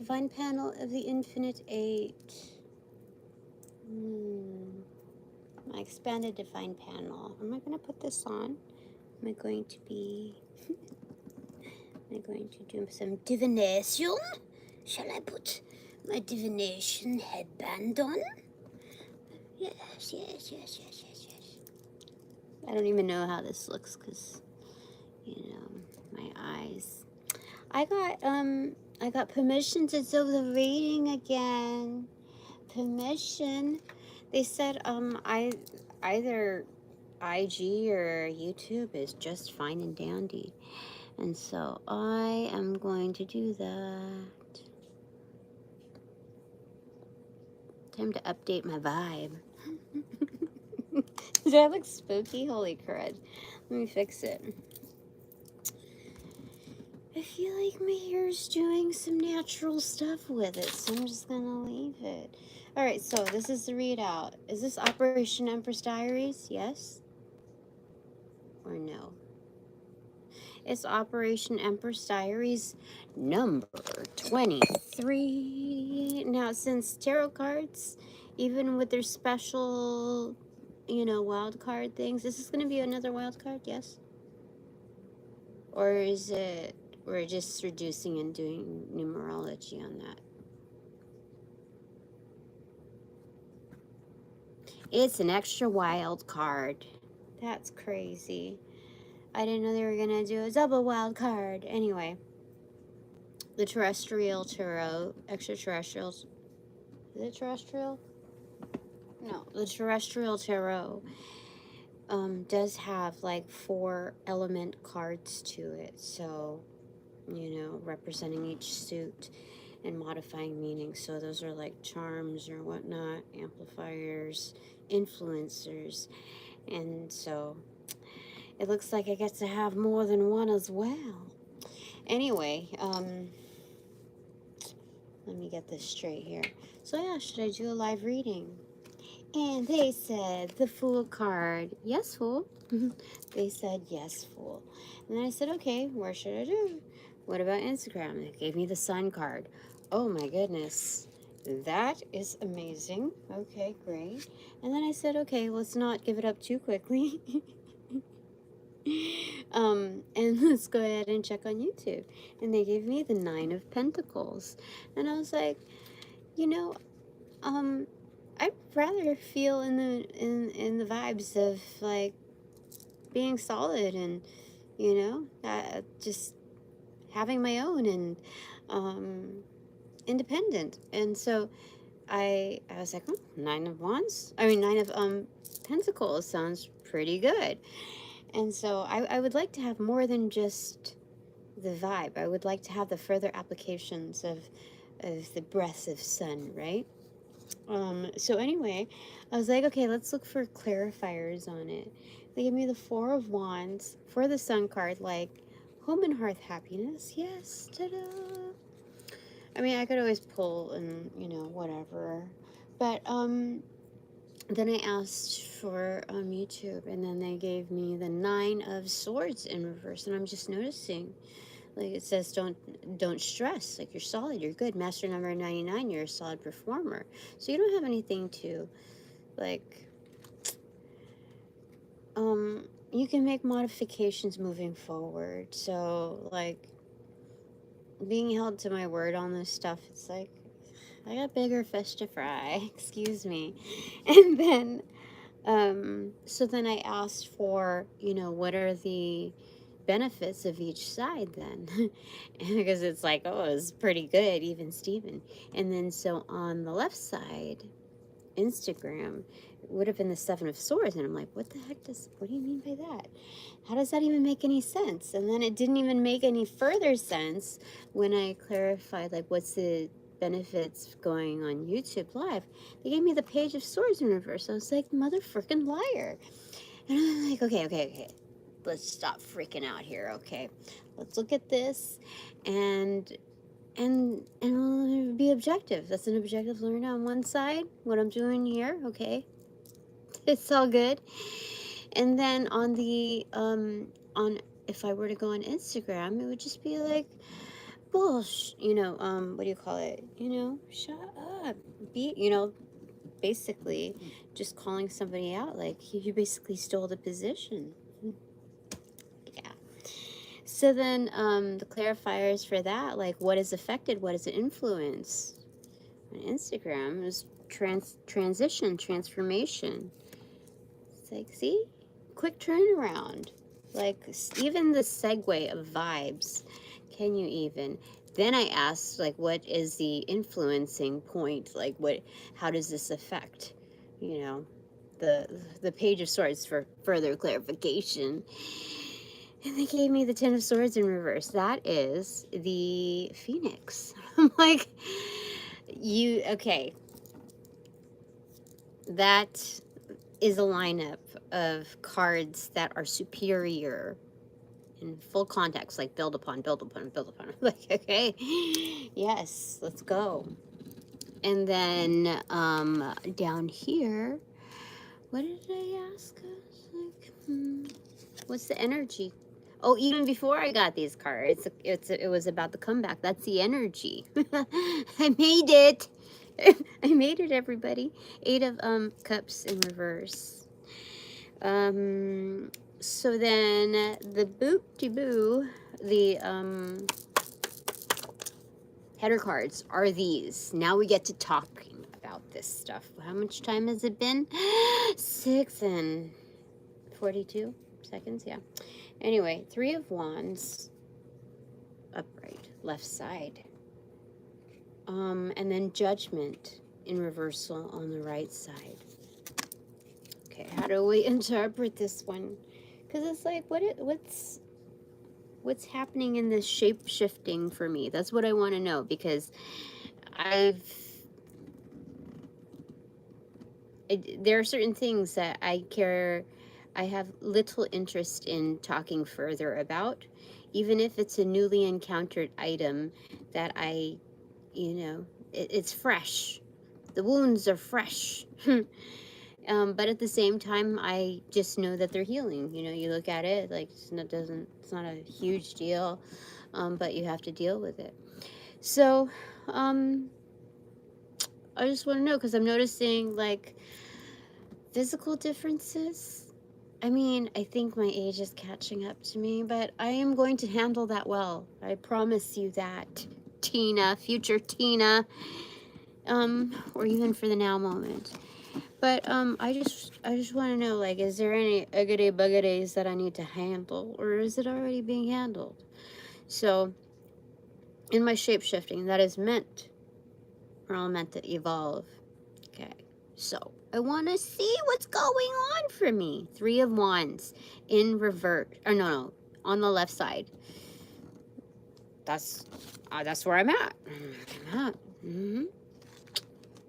Divine Panel of the Infinite Eight. My expanded Divine Panel. Am I going to put this on? Am I going to do some divination? Shall I put my divination headband on? Yes, yes, yes, yes, yes, yes. I don't even know how this looks because, you know, my eyes. I got permission to do the reading again. Permission. They said, either IG or YouTube is just fine and dandy. And so I am going to do that. Time to update my vibe. Does that look spooky? Holy crud. Let me fix it. I feel like my hair's doing some natural stuff with it, so I'm just gonna leave it. Alright, so this is the readout. Is this Operation Empress Diaries? Yes? Or no? It's Operation Empress Diaries number 23. Now, since tarot cards, even with their special, you know, wild card things, is this gonna be another wild card? Yes? Or is it we're just reducing and doing numerology on that? It's an extra wild card. That's crazy. I didn't know they were going to do a double wild card. Anyway, the terrestrial tarot, extraterrestrials. Is it terrestrial? No, the terrestrial tarot does have like 4 element cards to it. So, you know, representing each suit and modifying meaning. So those are like charms or whatnot, amplifiers, influencers. And so it looks like I get to have more than one as well. Anyway, let me get this straight here. So yeah, should I do a live reading? And they said the Fool card. Yes, Fool. They said yes, Fool. And then I said, okay, where should I do? What about Instagram? They gave me the Sun card. Oh my goodness. That is amazing. Okay, great. And then I said, okay, let's not give it up too quickly. And let's go ahead and check on YouTube. And they gave me the 9 of Pentacles. And I was like, you know, I'd rather feel in the vibes of like being solid and, you know, just having my own and independent. And so I was like, 9 of Wands. I mean, 9 of Pentacles sounds pretty good. And so I would like to have more than just the vibe. I would like to have the further applications of the breath of sun, right? So anyway, I was like, okay, let's look for clarifiers on it. They gave me the 4 of Wands for the Sun card, like home and hearth happiness. Yes, ta-da! I mean, I could always pull and, you know, whatever. But, then I asked for YouTube, and then they gave me the 9 of Swords in reverse, and I'm just noticing, like it says, don't stress, like you're solid, you're good. Master number 99, you're a solid performer. So you don't have anything to, like, you can make modifications moving forward. So, like, being held to my word on this stuff, it's like, I got bigger fish to fry, excuse me. And then, so then I asked for, you know, what are the benefits of each side then? Because it's like, oh, it's pretty good, even Steven. And then so on the left side, Instagram, it would have been the 7 of Swords. And I'm like, what do you mean by that? How does that even make any sense? And then it didn't even make any further sense when I clarified, like, what's the benefits going on YouTube Live. They gave me the Page of Swords in reverse. I was like, motherfucking liar. And I'm like, okay. Let's stop freaking out here, okay? Let's look at this and be objective. That's an objective learn on one side, what I'm doing here, okay? It's all good. And then on the on if I were to go on Instagram, it would just be like, people, you know, what do you call it? You know, shut up. Be, you know, basically just calling somebody out. Like, you basically stole the position. Yeah. So then the clarifiers for that, like what is affected, what is it influence? On Instagram is transition, transformation. It's like, see? Quick turnaround. Like, even the segue of vibes. Can you even? Then I asked, like, what is the influencing point? Like, how does this affect, you know, the Page of Swords for further clarification? And they gave me the Ten of Swords in reverse. That is the Phoenix. I'm like, okay. That is a lineup of cards that are superior in full context, like build upon, build upon, build upon. Like, okay, yes, let's go. And then down here, what did I ask us? Like, what's the energy? Oh, even before I got these cards, it was about the comeback. That's the energy. I made it. I made it, everybody. 8 of Cups in reverse. So then the boop-de-boo, the header cards are these. Now we get to talking about this stuff. How much time has it been? 6 and 42 seconds, yeah. Anyway, 3 of Wands, upright, left side. And then Judgment in reversal on the right side. Okay, how do we interpret this one? Because it's like, what's happening in this shape shifting for me? That's what I want to know, because there are certain things that I have little interest in talking further about, even if it's a newly encountered item that it's fresh. The wounds are fresh. But at the same time, I just know that they're healing. You know, you look at it like it's not a huge deal, but you have to deal with it. So, I just want to know, because I'm noticing like physical differences. I mean, I think my age is catching up to me, but I am going to handle that well. I promise you that, Tina, future Tina, or even for the now moment. But I just want to know, like, is there any uggity buggities that I need to handle, or is it already being handled? So, in my shape shifting, that is we're all meant to evolve. Okay, so I want to see what's going on for me. 3 of Wands in reverse, or no, on the left side. That's where I'm at.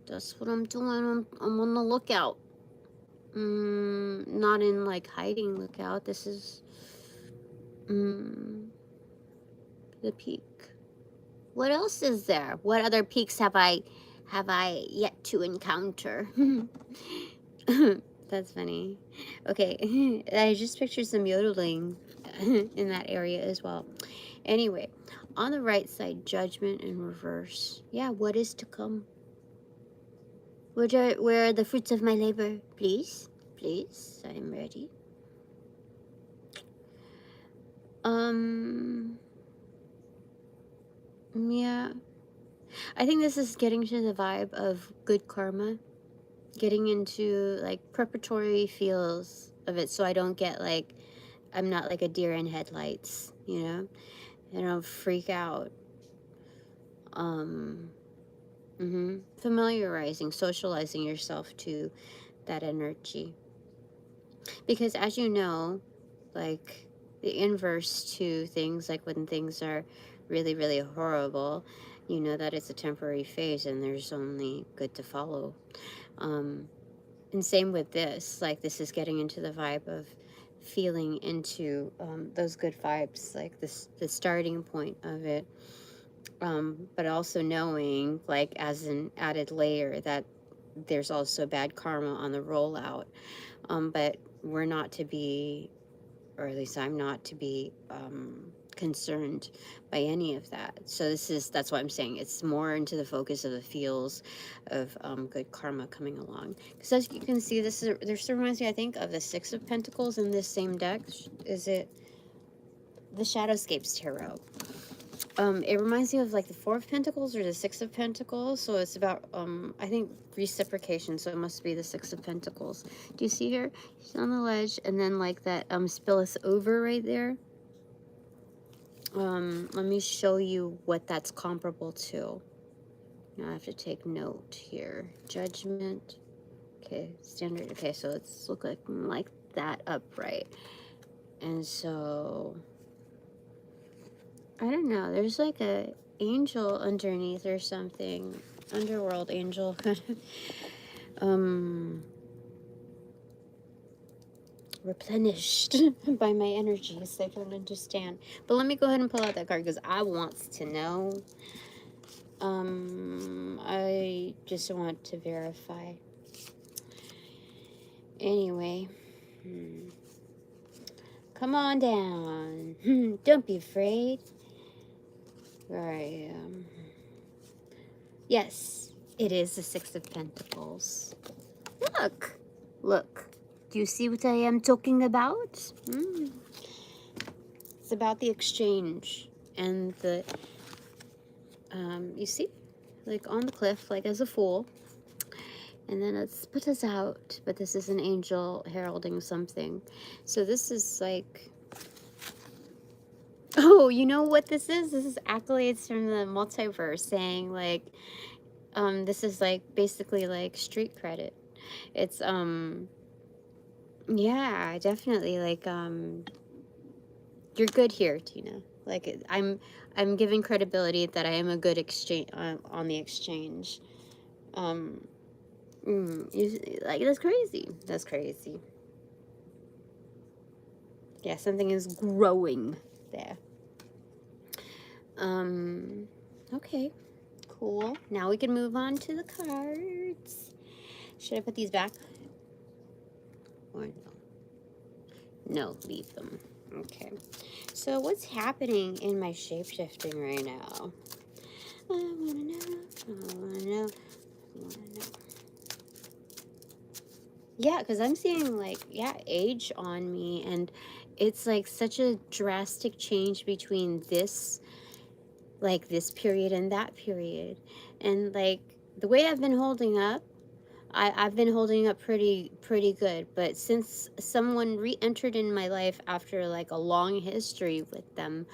That's what I'm doing. I'm on the lookout. Not in like hiding lookout. This is the peak. What else is there? What other peaks have I yet to encounter? That's funny. Okay, I just pictured some yodeling in that area as well. Anyway, on the right side, Judgment in reverse. Yeah, what is to come? Where are the fruits of my labor? Please, please, I'm ready. Yeah. I think this is getting to the vibe of good karma. Getting into like preparatory feels of it, so I don't get like, I'm not like a deer in headlights, you know? I don't freak out. Familiarizing, socializing yourself to that energy. Because as you know, like the inverse to things, like when things are really, really horrible, you know that it's a temporary phase and there's only good to follow. And same with this, like this is getting into the vibe of feeling into those good vibes, like the starting point of it. But also knowing, like as an added layer, that there's also bad karma on the rollout. But we're not to be, or at least I'm not to be concerned by any of that. So that's why I'm saying it's more into the focus of the feels of good karma coming along. Because as you can see, this reminds me, I think, of the Six of Pentacles in this same deck. Is it the Shadowscapes Tarot? It reminds me of like the Four of Pentacles or the Six of Pentacles. So it's about, I think, reciprocation. So it must be the Six of Pentacles. Do you see here? She's on the ledge, and then like that spill us over right there. Let me show you what that's comparable to. Now I have to take note here. Judgment. Okay, standard. Okay, so let's look like that upright. And so I don't know, there's like a angel underneath or something. Underworld angel kind of replenished by my energies. I don't understand. But let me go ahead and pull out that card because I want to know. I just want to verify. Anyway. Come on down. Don't be afraid. Where I am. Yes, it is the Six of Pentacles. Look. Look. Do you see what I am talking about? It's about the exchange and the, you see, like on the cliff, like as a fool. And then it spit us out, but this is an angel heralding something. So this is like, oh, you know what this is? This is accolades from the multiverse saying like, this is like basically like street credit. It's, yeah, definitely like, you're good here, Tina. Like I'm giving credibility that I am a good exchange on the exchange. Like that's crazy. That's crazy. Yeah, something is growing there. Okay, cool. Now we can move on to the cards. Should I put these back? Or no? No, leave them. Okay. So what's happening in my shape-shifting right now? I wanna know. I wanna know. I wanna know. Yeah, because I'm seeing like, yeah, age on me, and it's like such a drastic change between this, like this period and that period. And like the way I've been holding up, I've been holding up pretty good. But since someone re-entered in my life after like a long history with them,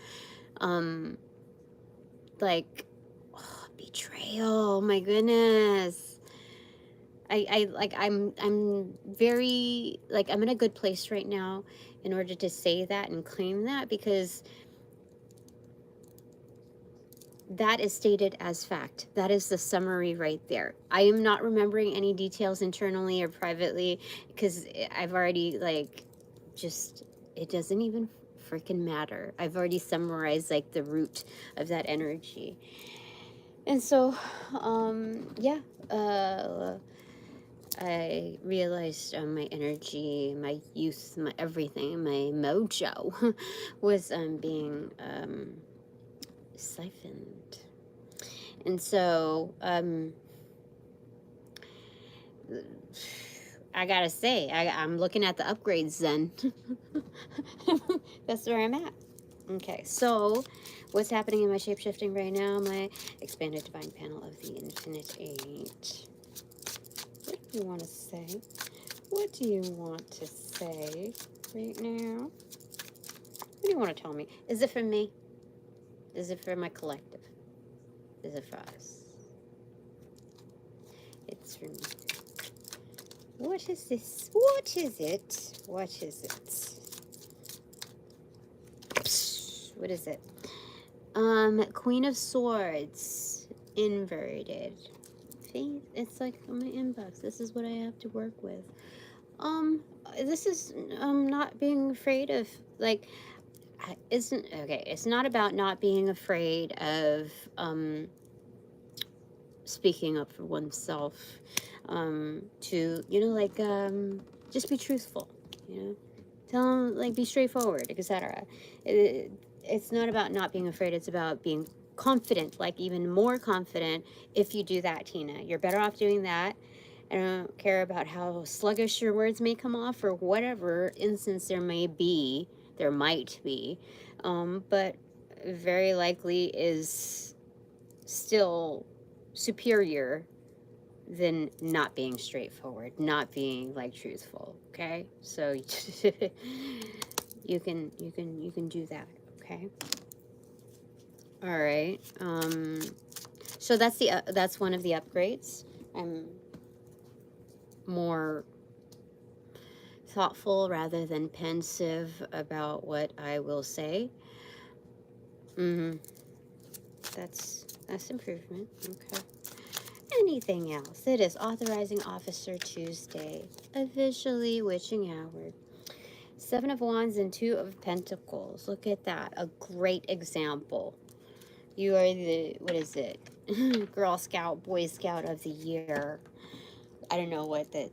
like, oh, betrayal, my goodness. I'm very, like, I'm in a good place right now in order to say that and claim that, because that is stated as fact. That is the summary right there. I am not remembering any details internally or privately because I've already, like, just, it doesn't even freaking matter. I've already summarized, like, the root of that energy. And so, yeah, I realized my energy, my youth, my everything, my mojo was being siphoned. And so I gotta say, I'm looking at the upgrades then. That's where I'm at. Okay, so what's happening in my shape-shifting right now? My expanded divine panel of the Infinite Eight. What do you want to say? What do you want to say right now? What do you want to tell me? Is it for me? Is it for my collective? Is it for us? It's for me. What is this? What is it? What is it? What is it? Queen of Swords, inverted. It's like on my inbox. This is what I have to work with. This is not being afraid of, like, isn't okay. It's not about not being afraid of speaking up for oneself. To, you know, like, just be truthful. You know, tell them, like, be straightforward, etc. it's not about not being afraid. It's about being confident, like even more confident if you do that, Tina. You're better off doing that. I don't care about how sluggish your words may come off or whatever instance there might be, but very likely is still superior than not being straightforward, not being like truthful. Okay, so you can do that. Okay. All right. So that's one of the upgrades. I'm more thoughtful rather than pensive about what I will say. That's improvement. Okay. Anything else? It is Authorizing Officer Tuesday, officially witching hour. 7 of Wands and 2 of Pentacles. Look at that. A great example. You are the, what is it? Girl Scout, Boy Scout of the Year. I don't know what that,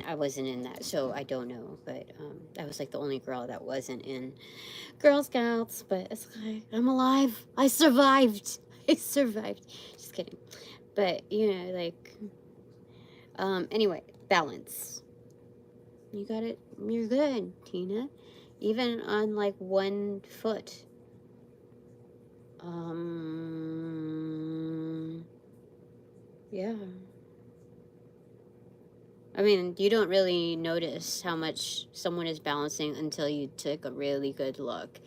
I wasn't in that, so I don't know, but I was like the only girl that wasn't in Girl Scouts, but it's okay. I'm alive. I survived. I survived. Just kidding. But, you know, like, anyway, balance. You got it. You're good, Tina. Even on like one foot. Yeah. I mean, you don't really notice how much someone is balancing until you took a really good look,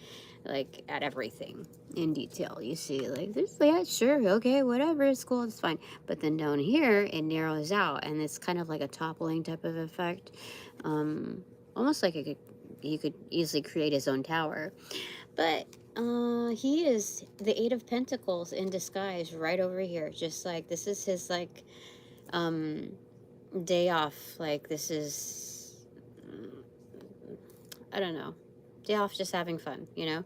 like, at everything in detail. You see, like, this, yeah, sure, okay, whatever, it's cool, it's fine. But then down here, it narrows out, and it's kind of like a toppling type of effect. Almost like he could easily create his own tower. But he is the 8 of Pentacles in disguise right over here. Just like, this is his, like, day off. Like, this is, I don't know, day off, just having fun, you know.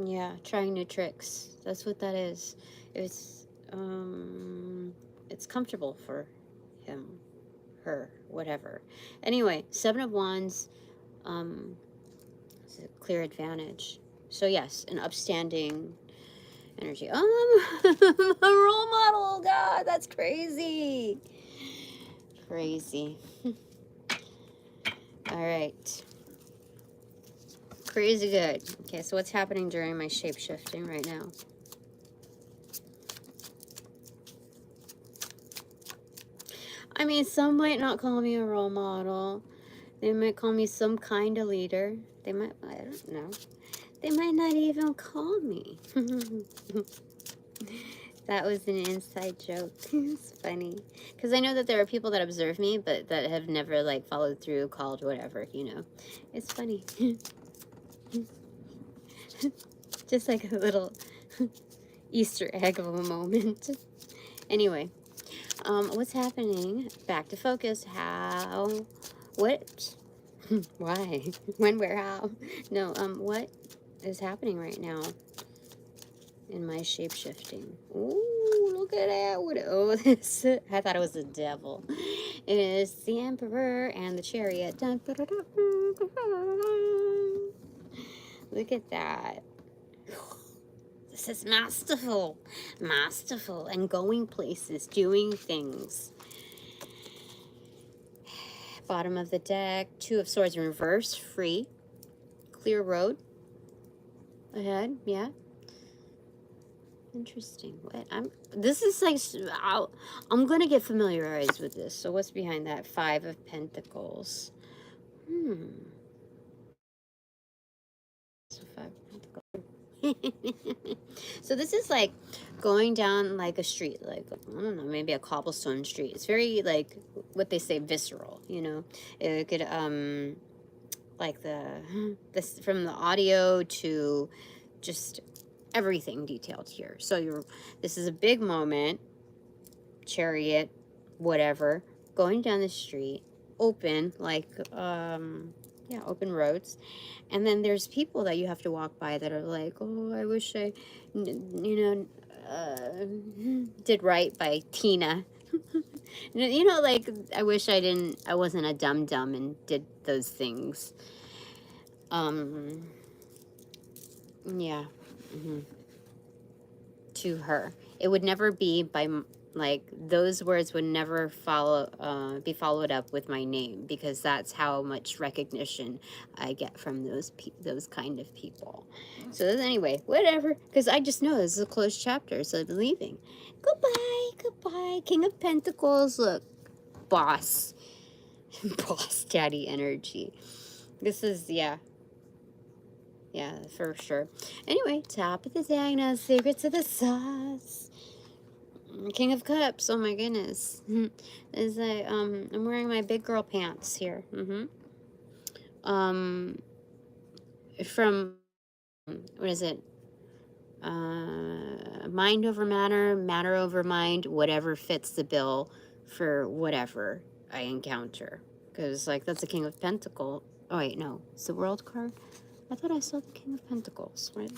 Yeah, trying new tricks. That's what that is. It's comfortable for him, her, whatever. Anyway, 7 of Wands, it's a clear advantage. So yes, an upstanding energy. A role model. God, that's crazy. Crazy. All right. Crazy good. Okay, so what's happening during my shape-shifting right now? I mean, some might not call me a role model. They might call me some kind of leader. They might, I don't know. They might not even call me. That was an inside joke. It's funny. Because I know that there are people that observe me, but that have never, like, followed through, called, whatever, you know. It's funny. Just like a little Easter egg of a moment. Anyway, what's happening? Back to focus. How? What? Why? When? Where? How? No. What is happening right now in my shape shifting? Ooh, look at that! What? Oh, this. I thought it was the devil. It is the Emperor and the Chariot. Dun, dun, dun, dun, dun, dun. Look at that. This is masterful. Masterful. And going places, doing things. Bottom of the deck. 2 of Swords in reverse. Free. Clear road. Ahead. Yeah. Interesting. What? This is like, I'm going to get familiarized with this. So what's behind that? 5 of Pentacles. So 5 of Pentacles. So this is like going down like a street, like, I don't know, maybe a cobblestone street. It's very, like, what they say, visceral, you know. It could like this from the audio to just everything detailed here. So this is a big moment. Chariot, whatever, going down the street, open, like, yeah, open roads. And then there's people that you have to walk by that are like, oh, I wish I, you know, did right by Tina. You know, like, I wish I wasn't a dum-dum and did those things. Yeah. Hmm. To her. It would never be by, like, those words would never be followed up with my name, because that's how much recognition I get from those kind of people. So anyway, whatever, because I just know this is a closed chapter, so I'm leaving. Goodbye, goodbye. King of Pentacles, look, boss. Boss daddy energy. This is, yeah, for sure. Anyway, top of the diagnosis, secrets of the sauce. King of Cups. Oh my goodness. Is I'm wearing my big girl pants here. From, what is it? Mind over matter, matter over mind, whatever fits the bill for whatever I encounter. Because, like, that's the King of Pentacles. Oh wait, no, it's the World card. I thought I saw the King of Pentacles, right?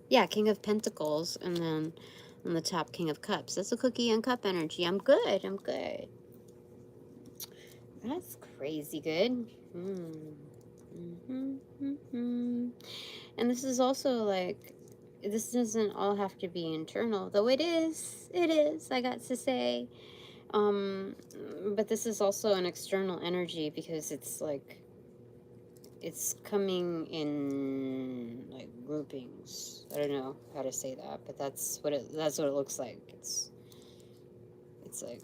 Yeah, King of Pentacles, and then on the top, King of Cups. That's a cookie and cup energy. I'm good. I'm good. That's crazy good. And this is also like, this doesn't all have to be internal, though it is. It is, I got to say. But this is also an external energy, because it's like, it's coming in like groupings. I don't know how to say that, but that's what it looks like. It's like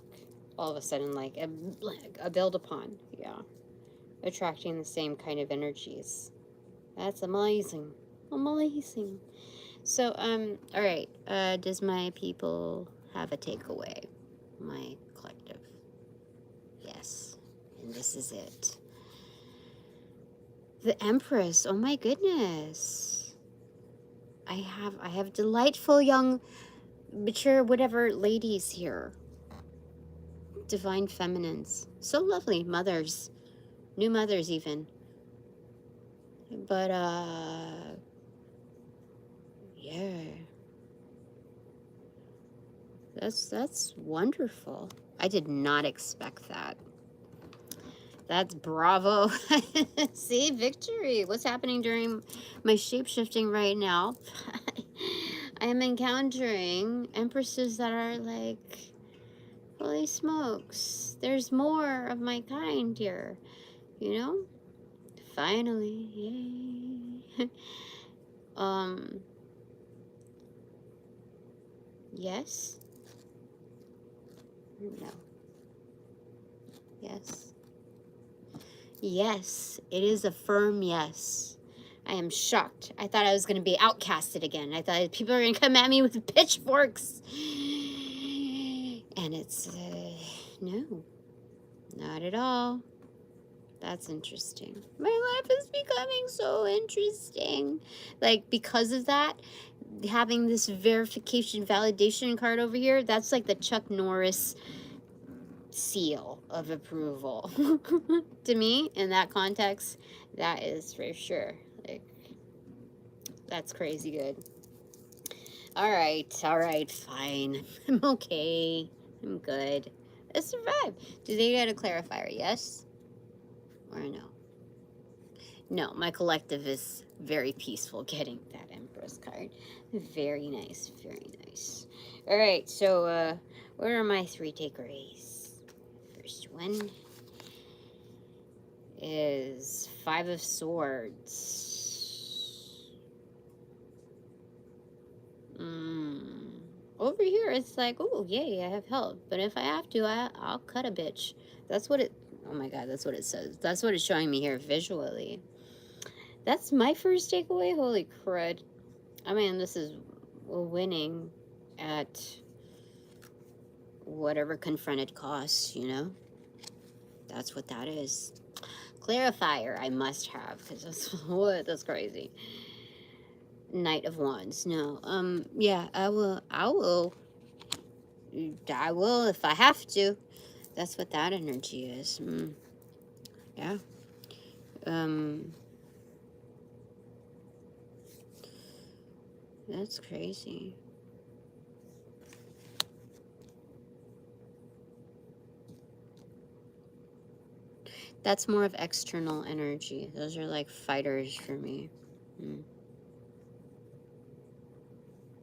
all of a sudden like a build upon, yeah, attracting the same kind of energies. That's amazing, amazing. So all right. Does my people have a takeaway? My collective, yes, and this is it. The Empress. Oh my goodness. I have delightful young, mature, whatever ladies here. Divine feminines. So lovely. Mothers. New mothers even. But yeah. That's wonderful. I did not expect that. That's bravo. See, victory. What's happening during my shape-shifting right now? I am encountering empresses that are like, holy smokes, there's more of my kind here, you know? Finally, yay. Yes? No. Yes. Yes, it is a firm yes. I am shocked. I thought I was going to be outcasted again. I thought people were going to come at me with pitchforks. And it's, no, not at all. That's interesting. My life is becoming so interesting. Like, because of that, having this verification validation card over here, that's like the Chuck Norris seal of approval. To me, in that context, that is for sure. Like, that's crazy good. All right, fine. I'm okay. I'm good. I survived. Do they get a clarifier? Yes or no? No, my collective is very peaceful getting that Empress card. Very nice, very nice. All right, so what are my 3 takeaways? First one is 5 of Swords. Over here, it's like, oh, yay, I have help. But if I have to, I'll cut a bitch. That's what it, oh my God, that's what it says. That's what it's showing me here visually. That's my first takeaway? Holy crud. I mean, this is winning at whatever confronted costs, you know? That's what that is. Clarifier I must have, because that's, what, that's crazy. Knight of Wands. No. Yeah, I will if I have to. That's what that energy is. Yeah. That's crazy. That's more of external energy. Those are like fighters for me.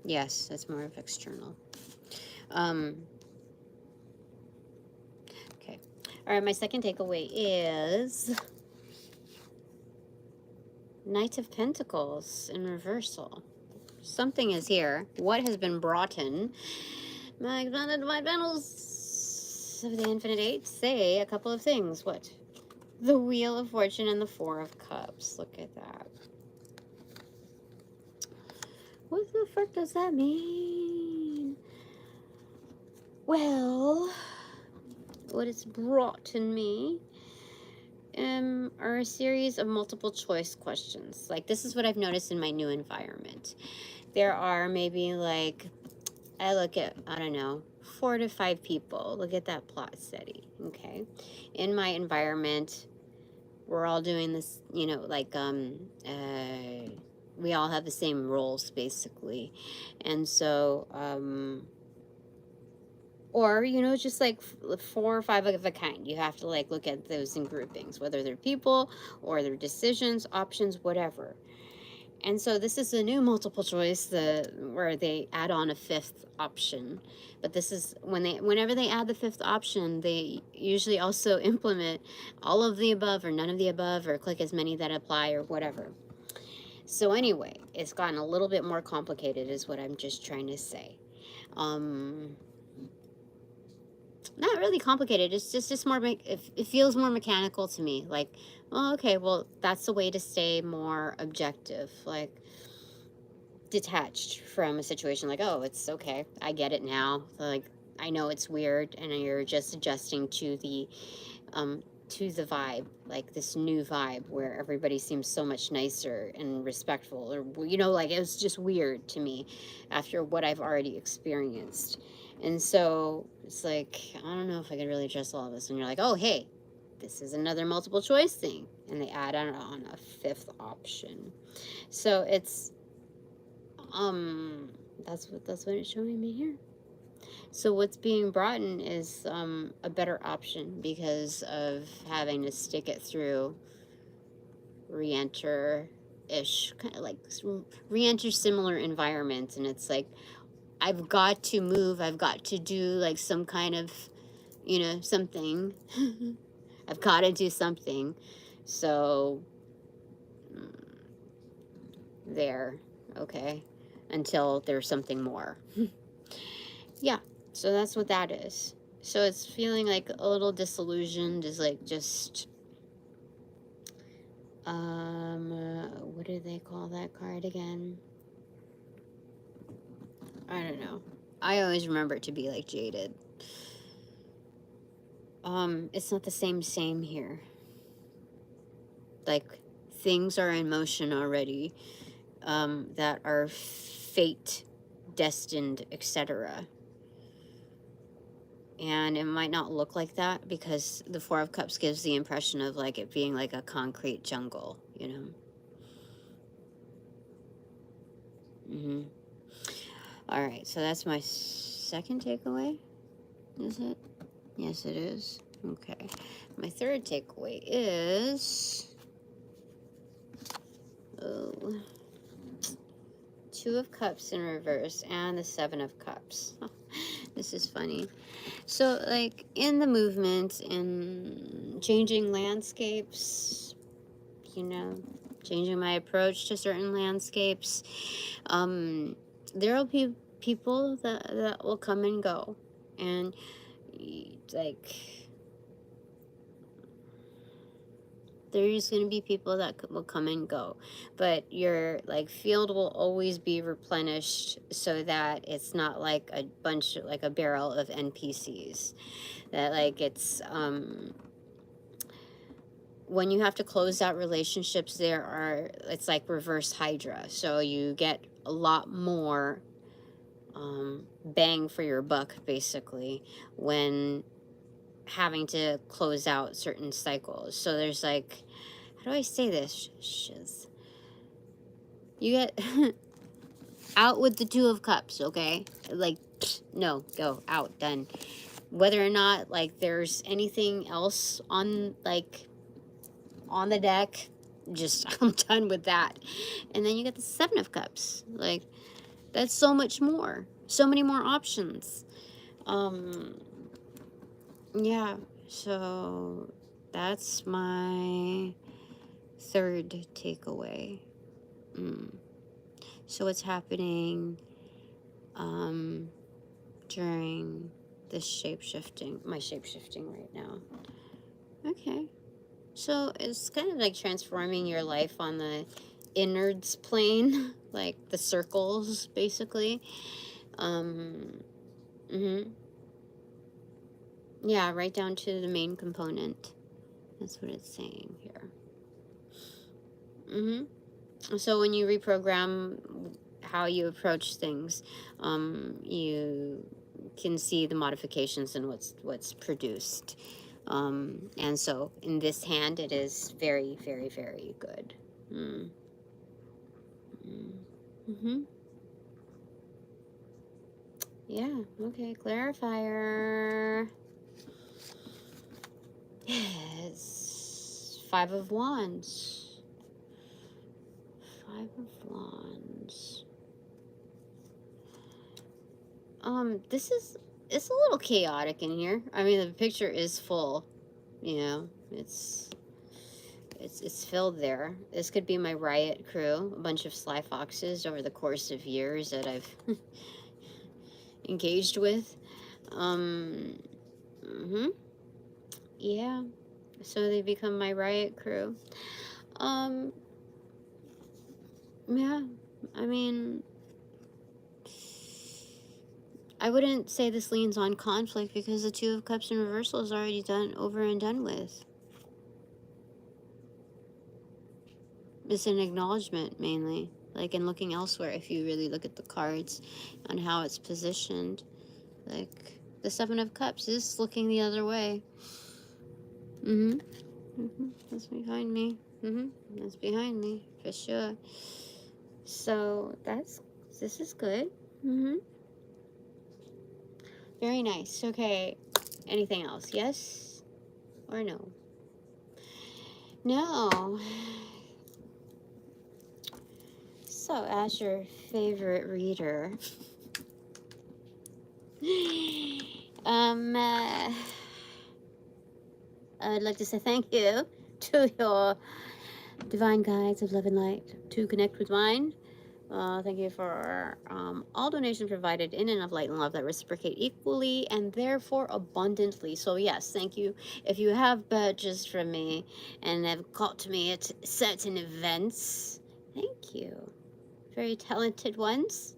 Yes, that's more of external. Okay. All right, my second takeaway is Knight of Pentacles in reversal. Something is here. What has been brought in? My Pentacles of the Infinite Eight say a couple of things. What? The Wheel of Fortune and the Four of Cups. Look at that. What the fuck does that mean? Well, what it's brought in me are a series of multiple choice questions. Like, this is what I've noticed in my new environment. There are maybe like, I look at, I don't know, 4 to 5 people. Look at that plot steady, okay? In my environment, we're all doing this, you know, like, we all have the same roles, basically. And so, or, you know, just like 4 or 5 of a kind. You have to like look at those in groupings, whether they're people or their decisions, options, whatever. And so this is a new multiple choice, where they add on a 5th option. But this is whenever they add the 5th option, they usually also implement all of the above or none of the above, or click as many that apply or whatever. So anyway, it's gotten a little bit more complicated is what I'm just trying to say. Not really complicated. It's just more, it feels more mechanical to me. Like, oh, okay, well, that's the way to stay more objective, like detached from a situation. Like, oh, it's okay, I get it now. Like, I know it's weird, and you're just adjusting to the vibe, like this new vibe where everybody seems so much nicer and respectful, or, you know, like, it was just weird to me after what I've already experienced. And so it's like, I don't know if I could really address all of this. And you're like, oh, hey, this is another multiple choice thing. And they add on a 5th option. So it's, that's what it's showing me here. So what's being brought in is a better option because of having to stick it through re-enter-ish, kind of like re-enter similar environments. And it's like, I've got to move. I've got to do like some kind of, you know, something. I've got to do something. So there, okay, until there's something more. Yeah, so that's what that is. So it's feeling like a little disillusioned, is like just, what do they call that card again? I don't know. I always remember it to be like jaded. It's not the same here. Like, things are in motion already, that are fate, destined, etc. And it might not look like that because the 4 of Cups gives the impression of like it being like a concrete jungle, you know. All right, so that's my second takeaway. Is it? Yes, it is. Okay. My third takeaway is, oh, 2 of Cups in reverse and the 7 of Cups. This is funny. So, like, in the movement, in changing landscapes, you know, changing my approach to certain landscapes, there will be people that will come and go. And, like, there's going to be people that will come and go, but your like field will always be replenished so that it's not like a bunch, like a barrel of NPCs, that like it's when you have to close out relationships, it's like reverse Hydra, so you get a lot more bang for your buck, basically, when having to close out certain cycles. So there's like, how do I say this? Shiz. You get out with the 2 of Cups, okay? Like, no, go out, done. Whether or not like there's anything else on the deck, just I'm done with that. And then you get the 7 of Cups. Like, That's so much more. So many more options. Yeah, so that's my third takeaway. So what's happening during this my shapeshifting right now? Okay. So it's kind of like transforming your life on the innards plane, like the circles, basically. Yeah, right down to the main component. That's what it's saying here. So when you reprogram how you approach things, you can see the modifications and what's produced. And so in this hand, it is very, very, very good. Yeah, okay, clarifier. Yes, Five of Wands. Five of Wands. It's a little chaotic in here. I mean, the picture is full, you know, it's filled there. This could be my riot crew, a bunch of sly foxes over the course of years that I've engaged with. Yeah, so they become my riot crew. Yeah, I mean, I wouldn't say this leans on conflict because the Two of Cups in reversal is already over and done with. It's an acknowledgement, mainly. Like, in looking elsewhere, if you really look at the cards on how it's positioned. Like, the Seven of Cups is looking the other way. That's behind me. That's behind me, for sure. So, this is good. Very nice. Okay. Anything else? Yes or no? No. So, as your favorite reader, I'd like to say thank you to your divine guides of love and light to connect with mine. Thank you for all donations provided in and of light and love that reciprocate equally and therefore abundantly. So yes, thank you. If you have badges from me and have called to me at certain events, thank you. Very talented ones.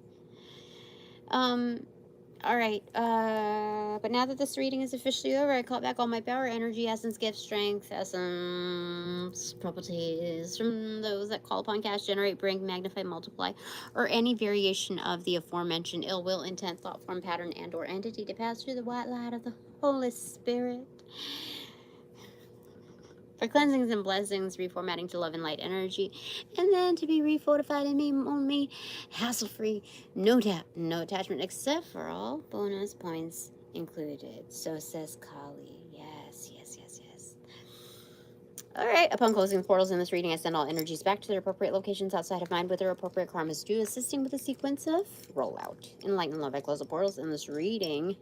All right, but now that this reading is officially over, I call back all my power, energy, essence, gift, strength, essence, properties from those that call upon, cast, generate, bring, magnify, multiply, or any variation of the aforementioned ill will, intent, thought, form, pattern, and or entity to pass through the white light of the Holy Spirit. For cleansings and blessings, reformatting to love and light energy, and then to be refortified in me, on me, hassle-free, no tap, no attachment, except for all bonus points included. So says Kali. Yes, yes, yes, yes. All right, upon closing the portals in this reading, I send all energies back to their appropriate locations outside of mind with their appropriate karmas due, assisting with a sequence of rollout. In light and love, I close the portals in this reading.